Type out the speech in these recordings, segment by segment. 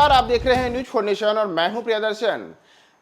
नमस्कार, आप देख रहे हैं न्यूज फॉर नेशन और मैं हूं प्रियदर्शन।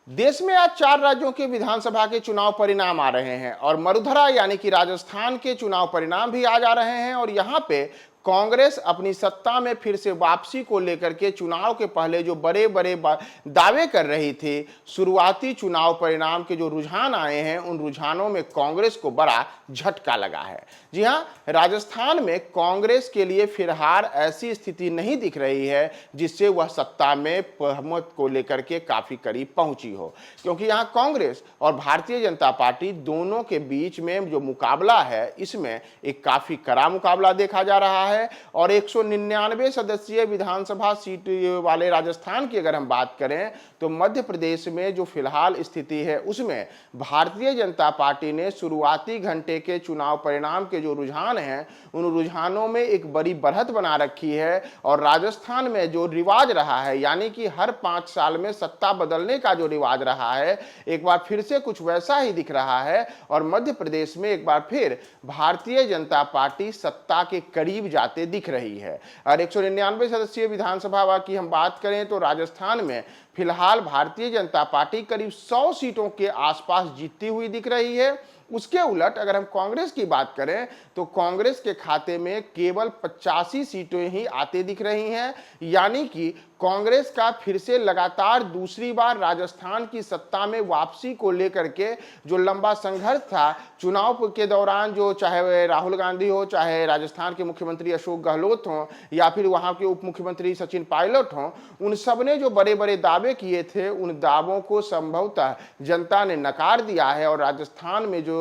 देश में आज 4 राज्यों के विधानसभा के चुनाव परिणाम आ रहे हैं और मरुधरा यानी कि राजस्थान के चुनाव परिणाम भी आज आ रहे हैं और यहां पे कांग्रेस अपनी सत्ता में फिर से वापसी को लेकर के चुनाव के पहले जो बड़े बड़े दावे कर रही थी, शुरुआती चुनाव परिणाम के जो रुझान आए हैं उन रुझानों में कांग्रेस को बड़ा झटका लगा है। जी हां, राजस्थान में कांग्रेस के लिए फिलहाल ऐसी स्थिति नहीं दिख रही है जिससे वह सत्ता में बहुमत को लेकर के काफी करीब पहुंची हो, क्योंकि यहां कांग्रेस और भारतीय जनता पार्टी दोनों के बीच में जो मुकाबला है इसमें एक काफी कड़ा मुकाबला देखा जा रहा है। और 199 सदस्यीय विधानसभा सीट वाले राजस्थान की अगर हम बात करें तो मध्य प्रदेश में जो फिलहाल स्थिति है उसमें भारतीय जनता पार्टी ने शुरुआती घंटे के चुनाव परिणाम के जो रुझान हैं उन रुझानों में एक बड़ी बढ़त बना रखी है। और राजस्थान में जो रिवाज रहा है यानी कि हर 5 साल में सत्ता बदलने का जो रिवाज रहा है एक बार फिर से कुछ वैसा ही दिख रहा है और मध्य प्रदेश में एक बार फिर भारतीय जनता पार्टी सत्ता के करीब जाते दिख रही है। और 199 सदस्यीय विधानसभा की हम बात करें तो राजस्थान में फिलहाल भारतीय जनता पार्टी करीब 100 सीटों के आसपास जीतती हुई दिख रही है। उसके उलट अगर हम कांग्रेस की बात करें तो कांग्रेस के खाते में केवल 85 सीटें ही आते दिख रही हैं, यानी कि कांग्रेस का फिर से लगातार दूसरी बार राजस्थान की सत्ता में वापसी को लेकर के जो लंबा संघर्ष था चुनाव के दौरान, जो चाहे राहुल गांधी हो, चाहे राजस्थान के मुख्यमंत्री अशोक गहलोत हो या फिर वहां के उप मुख्यमंत्री सचिन पायलट हो, उन सब ने जो बड़े बड़े दावे किए थे उन दावों को संभवतः जनता ने नकार दिया है। और राजस्थान में जो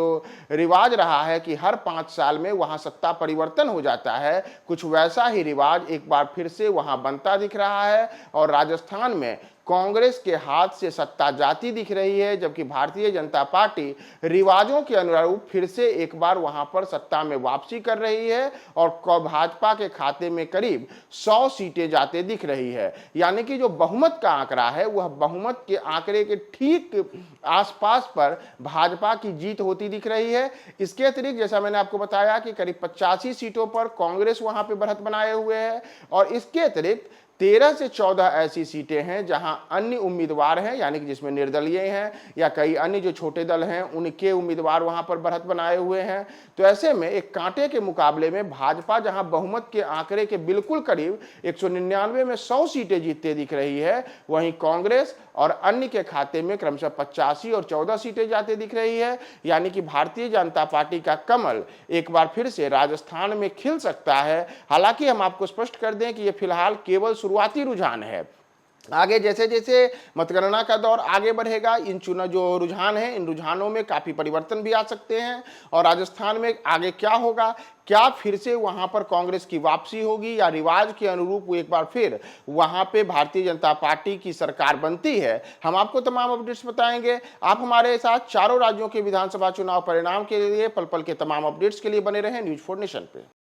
रिवाज रहा है कि हर 5 साल में वहां सत्ता परिवर्तन हो जाता है, कुछ वैसा ही रिवाज एक बार फिर से वहां बनता दिख रहा है और राजस्थान में कांग्रेस के हाथ से सत्ता जाती दिख रही है, जबकि भारतीय जनता पार्टी रिवाजों के अनुरूप फिर से एक बार वहां पर सत्ता में वापसी कर रही है और भाजपा के खाते में करीब 100 सीटें जाते दिख रही है। यानी कि जो बहुमत का आंकड़ा है वह बहुमत के आंकड़े के ठीक आसपास पर भाजपा की जीत होती दिख रही है। इसके अतिरिक्त जैसा मैंने आपको बताया कि करीब 85 सीटों पर कांग्रेस वहां पर बढ़त बनाए हुए है और इसके अतिरिक्त 13 से 14 ऐसी सीटें हैं जहां अन्य उम्मीदवार हैं, यानी कि जिसमें निर्दलीय हैं या कई अन्य जो छोटे दल हैं उनके उम्मीदवार वहां पर बढ़त बनाए हुए हैं। तो ऐसे में एक कांटे के मुकाबले में भाजपा जहां बहुमत के आंकड़े के बिल्कुल करीब 199 में 100 सीटें जीतते दिख रही है, वहीं कांग्रेस और अन्य के खाते में क्रमशः 85 और 14 सीटें जाते दिख रही है। यानी कि भारतीय जनता पार्टी का कमल एक बार फिर से राजस्थान में खिल सकता है। हालांकि हम आपको स्पष्ट कर दें कि यह फिलहाल केवल शुरुआती रुझान है। आगे जैसे जैसे मतगणना का दौर आगे बढ़ेगा इन चुनाव जो रुझान है इन रुझानों में काफी परिवर्तन भी आ सकते हैं और राजस्थान में आगे क्या होगा, क्या फिर से वहां पर कांग्रेस की वापसी होगी या रिवाज के अनुरूप एक बार फिर वहां पे भारतीय जनता पार्टी की सरकार बनती है, हम आपको तमाम अपडेट्स बताएंगे। आप हमारे साथ चारों राज्यों के विधानसभा चुनाव परिणाम के लिए पल पल के तमाम अपडेट्स के लिए बने रहें न्यूज 4 नेशन पे।